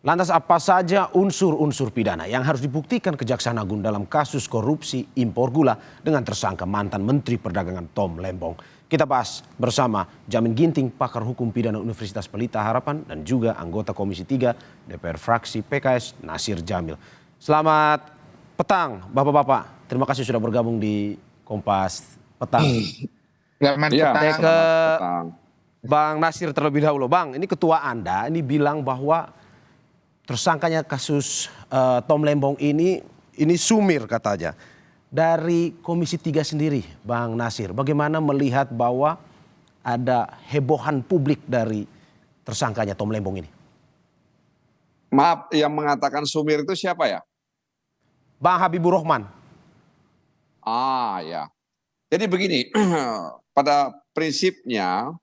Lantas apa saja unsur-unsur pidana yang harus dibuktikan Kejaksaan Agung dalam kasus korupsi impor gula dengan tersangka mantan Menteri Perdagangan Tom Lembong? Kita bahas bersama Jamin Ginting, pakar hukum pidana Universitas Pelita Harapan dan juga anggota Komisi 3 DPR fraksi PKS Nasir Jamil. Selamat petang Bapak-bapak, terima kasih sudah bergabung di Kompas Petang. Selamat Saya ke petang. Bang Nasir terlebih dahulu. Bang, ini ketua Anda ini bilang bahwa tersangkanya kasus Tom Lembong ini sumir katanya. Dari Komisi 3 sendiri, Bang Nasir, bagaimana melihat bahwa ada hebohan publik dari tersangkanya Tom Lembong ini? Maaf, yang mengatakan sumir itu siapa ya? Bang Habibur Rahman. Ya. Jadi begini, pada prinsipnya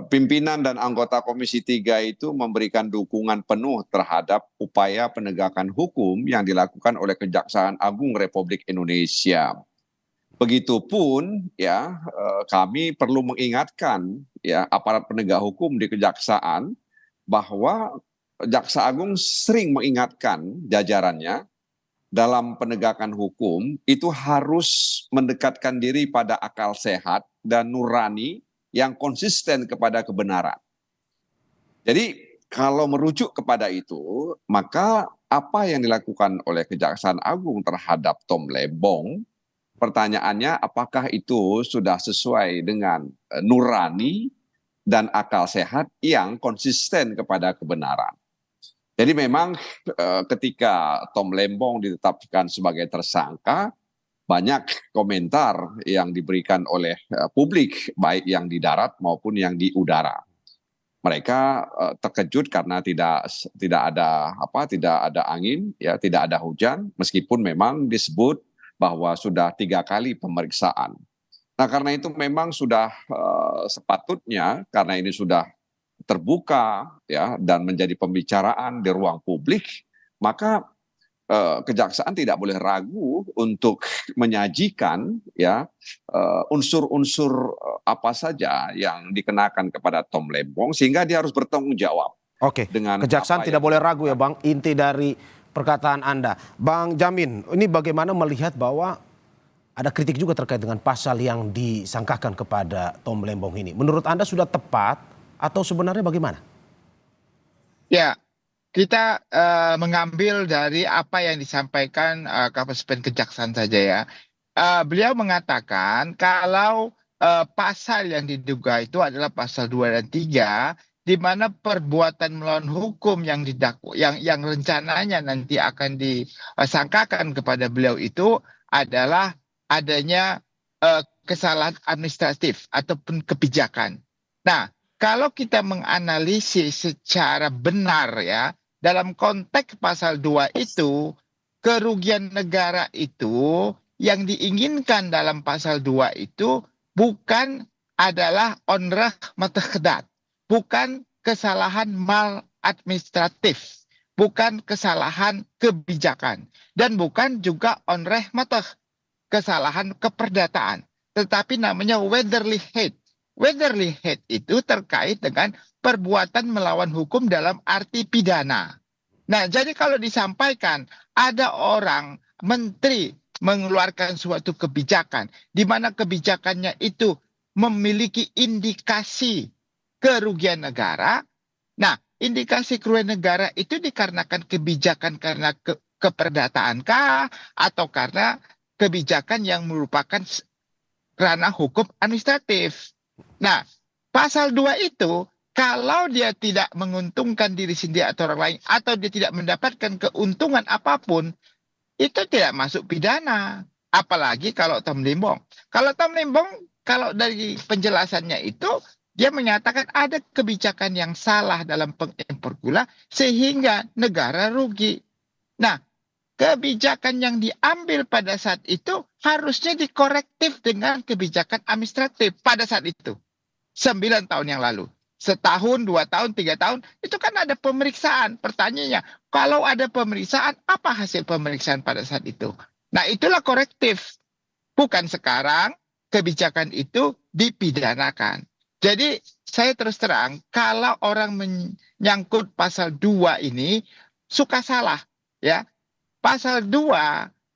pimpinan dan anggota Komisi 3 itu memberikan dukungan penuh terhadap upaya penegakan hukum yang dilakukan oleh Kejaksaan Agung Republik Indonesia. Begitupun ya, kami perlu mengingatkan ya aparat penegak hukum di Kejaksaan bahwa Jaksa Agung sering mengingatkan jajarannya dalam penegakan hukum itu harus mendekatkan diri pada akal sehat dan nurani yang konsisten kepada kebenaran. Jadi kalau merujuk kepada itu, maka apa yang dilakukan oleh Kejaksaan Agung terhadap Tom Lembong, pertanyaannya apakah itu sudah sesuai dengan nurani dan akal sehat yang konsisten kepada kebenaran. Jadi memang ketika Tom Lembong ditetapkan sebagai tersangka, banyak komentar yang diberikan oleh publik, baik yang di darat maupun yang di udara. Mereka terkejut karena tidak ada angin, ya tidak ada hujan, meskipun memang disebut bahwa sudah 3 kali pemeriksaan. Nah karena itu memang sudah sepatutnya, karena ini sudah terbuka ya dan menjadi pembicaraan di ruang publik, maka Kejaksaan tidak boleh ragu untuk menyajikan ya unsur-unsur apa saja yang dikenakan kepada Tom Lembong sehingga dia harus bertanggung jawab. Oke, Kejaksaan tidak boleh ragu ya Bang, inti dari perkataan Anda. Bang Jamin, ini bagaimana melihat bahwa ada kritik juga terkait dengan pasal yang disangkakan kepada Tom Lembong ini. Menurut Anda sudah tepat atau sebenarnya bagaimana? Ya, kita mengambil dari apa yang disampaikan Kapolres Kejaksaan saja ya. Beliau mengatakan kalau pasal yang diduga itu adalah pasal 2 dan 3, di mana perbuatan melawan hukum yang yang rencananya nanti akan disangkakan kepada beliau itu adalah adanya kesalahan administratif ataupun kebijakan. Nah, kalau kita menganalisis secara benar ya, dalam konteks pasal 2 itu, kerugian negara itu yang diinginkan dalam pasal 2 itu bukan adalah onreh matahkedat, bukan kesalahan maladministratif, bukan kesalahan kebijakan, dan bukan juga onreh matah, kesalahan keperdataan, tetapi namanya Weatherly hate. Weatherly hate itu terkait dengan perbuatan melawan hukum dalam arti pidana. Nah, jadi kalau disampaikan ada orang menteri mengeluarkan suatu kebijakan di mana kebijakannya itu memiliki indikasi kerugian negara. Nah, indikasi kerugian negara itu dikarenakan kebijakan karena keperdataan kah atau karena kebijakan yang merupakan ranah hukum administratif. Nah, pasal 2 itu kalau dia tidak menguntungkan diri sendiri atau orang lain atau dia tidak mendapatkan keuntungan apapun, itu tidak masuk pidana. Apalagi kalau Tom Lembong. Kalau Tom Lembong, kalau dari penjelasannya itu, dia menyatakan ada kebijakan yang salah dalam pengimpor gula sehingga negara rugi. Nah, kebijakan yang diambil pada saat itu harusnya dikorektif dengan kebijakan administratif pada saat itu. 9 tahun yang lalu. Setahun, 2 tahun, 3 tahun, itu kan ada pemeriksaan. Pertanyaannya, kalau ada pemeriksaan, apa hasil pemeriksaan pada saat itu? Nah, itulah korektif. Bukan sekarang kebijakan itu dipidanakan. Jadi saya terus terang, kalau orang menyangkut pasal 2 ini suka salah, ya. Pasal 2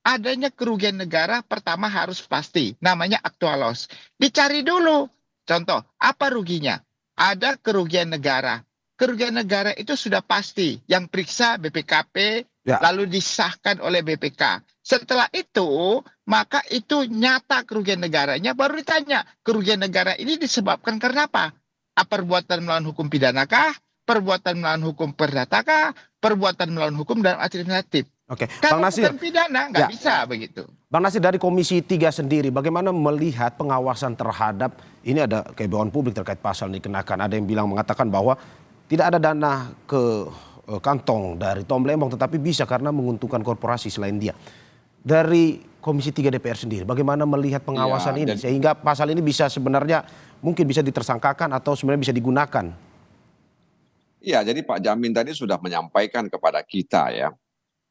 adanya kerugian negara pertama harus pasti, namanya actual loss. Dicari dulu. Contoh, apa ruginya? Ada kerugian negara. Kerugian negara itu sudah pasti, yang periksa BPKP, Ya, lalu disahkan oleh BPK. Setelah itu, maka itu nyata kerugian negaranya, baru ditanya, kerugian negara ini disebabkan karena apa? Perbuatan melawan hukum pidana kah? Perbuatan melawan hukum perdata kah? Perbuatan melawan hukum dalam administratif. oke. Bang Kalau Nasir, bukan pidana, nggak ya, bisa begitu. Bang Nasir dari Komisi 3 sendiri, bagaimana melihat pengawasan terhadap ini ada kehebohan publik terkait pasal ini dikenakan. Ada yang bilang mengatakan bahwa tidak ada dana ke kantong dari Tom Lembong, tetapi bisa karena menguntungkan korporasi selain dia. Dari Komisi 3 DPR sendiri, bagaimana melihat pengawasan Ya, ini sehingga pasal ini bisa sebenarnya mungkin bisa ditersangkakan atau sebenarnya bisa digunakan? iya, jadi Pak Jamin tadi sudah menyampaikan kepada kita ya,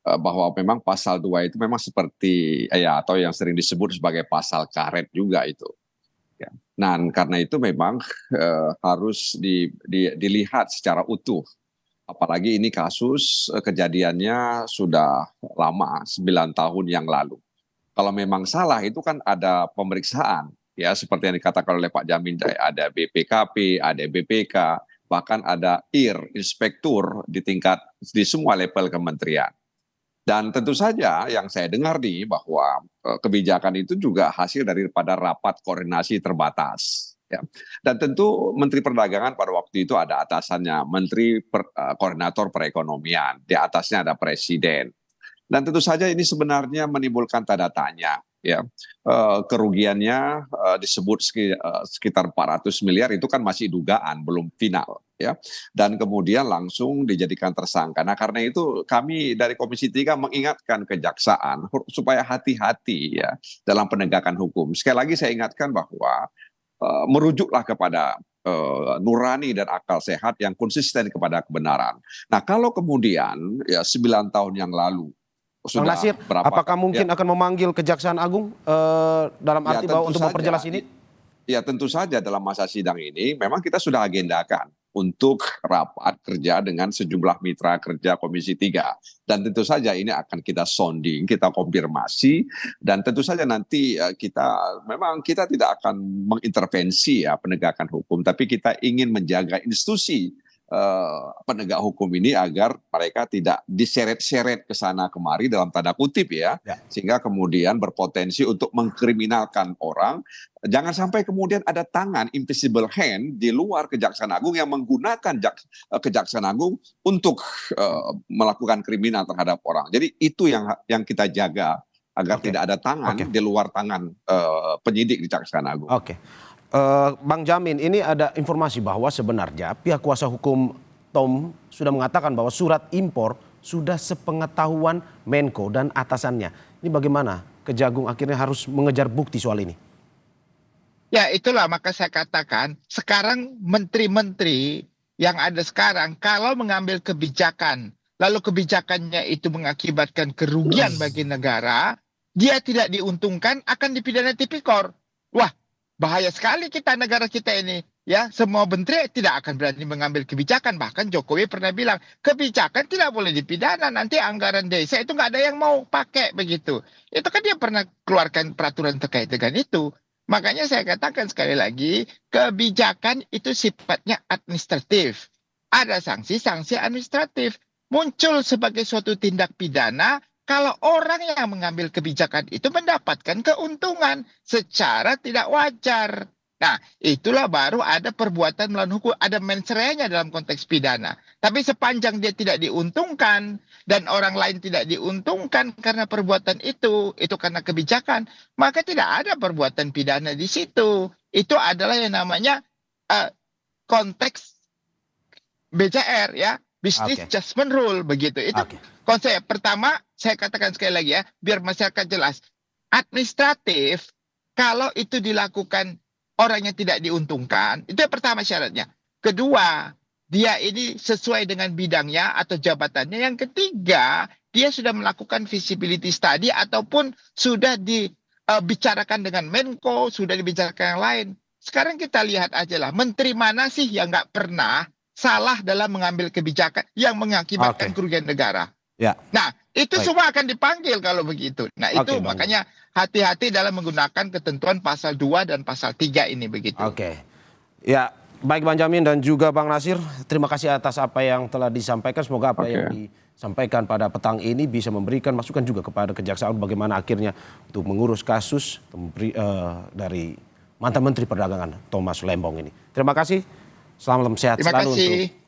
bahwa memang pasal 2 itu memang seperti ya atau yang sering disebut sebagai pasal karet juga itu. Ya. Nah, karena itu memang harus dilihat secara utuh. Apalagi ini kasus kejadiannya sudah lama, 9 tahun yang lalu. Kalau memang salah itu kan ada pemeriksaan, ya seperti yang dikatakan oleh Pak Jamin, ada BPKP, ada BPK, bahkan ada inspektur di semua level kementerian. Dan tentu saja yang saya dengar nih bahwa kebijakan itu juga hasil daripada rapat koordinasi terbatas. Ya. Dan tentu Menteri Perdagangan pada waktu itu ada atasannya, Koordinator Perekonomian, di atasnya ada Presiden. Dan tentu saja ini sebenarnya menimbulkan tanda tanya. Ya, kerugiannya disebut sekitar 400 miliar itu kan masih dugaan, belum final. Ya, dan kemudian langsung dijadikan tersangka. Nah, karena itu kami dari Komisi 3 mengingatkan kejaksaan supaya hati-hati ya dalam penegakan hukum. Sekali lagi saya ingatkan bahwa merujuklah kepada nurani dan akal sehat yang konsisten kepada kebenaran. Nah, kalau kemudian ya 9 tahun yang lalu Bang sudah Nasir, berapa apakah mungkin ya, akan memanggil Kejaksaan Agung dalam ya arti bahwa tentu untuk memperjelas saja. ini? Ya tentu saja dalam masa sidang ini memang kita sudah agendakan untuk rapat kerja dengan sejumlah mitra kerja Komisi 3. Dan tentu saja ini akan kita sounding, kita konfirmasi, dan tentu saja nanti kita tidak akan mengintervensi ya penegakan hukum, tapi kita ingin menjaga institusi penegak hukum ini agar mereka tidak diseret-seret ke sana kemari dalam tanda kutip ya, Ya. sehingga kemudian berpotensi untuk mengkriminalkan orang. Jangan sampai kemudian ada tangan invisible hand di luar Kejaksaan Agung yang menggunakan Kejaksaan Agung untuk melakukan kriminal terhadap orang. Jadi itu yang kita jaga agar Oke. tidak ada tangan Oke. di luar tangan penyidik di Kejaksaan Agung. Oke. Bang Jamin, ini ada informasi bahwa sebenarnya pihak kuasa hukum Tom sudah mengatakan bahwa surat impor sudah sepengetahuan Menko dan atasannya. Ini bagaimana Kejagung akhirnya harus mengejar bukti soal ini? Ya itulah maka saya katakan sekarang menteri-menteri yang ada sekarang kalau mengambil kebijakan lalu kebijakannya itu mengakibatkan kerugian bagi negara, dia tidak diuntungkan akan dipidana tipikor. Wah, bahaya sekali kita negara kita ini. Ya, semua menteri tidak akan berani mengambil kebijakan. Bahkan Jokowi pernah bilang, kebijakan tidak boleh dipidana. Nanti anggaran desa itu nggak ada yang mau pakai begitu. Itu kan dia pernah keluarkan peraturan terkait dengan itu. Makanya saya katakan sekali lagi, kebijakan itu sifatnya administratif. Ada sanksi-sanksi administratif. Muncul sebagai suatu tindak pidana kalau orang yang mengambil kebijakan itu mendapatkan keuntungan secara tidak wajar. Nah, itulah baru ada perbuatan melawan hukum, ada mens rea-nya dalam konteks pidana. Tapi sepanjang dia tidak diuntungkan dan orang lain tidak diuntungkan karena perbuatan itu karena kebijakan, maka tidak ada perbuatan pidana di situ. Itu adalah yang namanya konteks BJR ya, Business Oke. Judgment Rule begitu. Itu Oke. konsep pertama, saya katakan sekali lagi ya, biar masyarakat jelas. Administratif, kalau itu dilakukan orang yang tidak diuntungkan, itu yang pertama syaratnya. Kedua, dia ini sesuai dengan bidangnya atau jabatannya. Yang ketiga, dia sudah melakukan feasibility study ataupun sudah dibicarakan dengan Menko, sudah dibicarakan yang lain. sekarang kita lihat aja lah, menteri mana sih yang nggak pernah salah dalam mengambil kebijakan yang mengakibatkan kerugian negara. Ya. Nah, itu Baik. semua akan dipanggil kalau begitu. Nah, itu Bang. makanya hati-hati dalam menggunakan ketentuan pasal 2 dan pasal 3 ini begitu. Ya, baik Bang Jamin dan juga Bang Nasir, terima kasih atas apa yang telah disampaikan. Semoga apa yang disampaikan pada petang ini bisa memberikan masukan juga kepada kejaksaan bagaimana akhirnya untuk mengurus kasus dari mantan Menteri Perdagangan Thomas Lembong ini. Terima kasih. Selamat sehat selalu untuk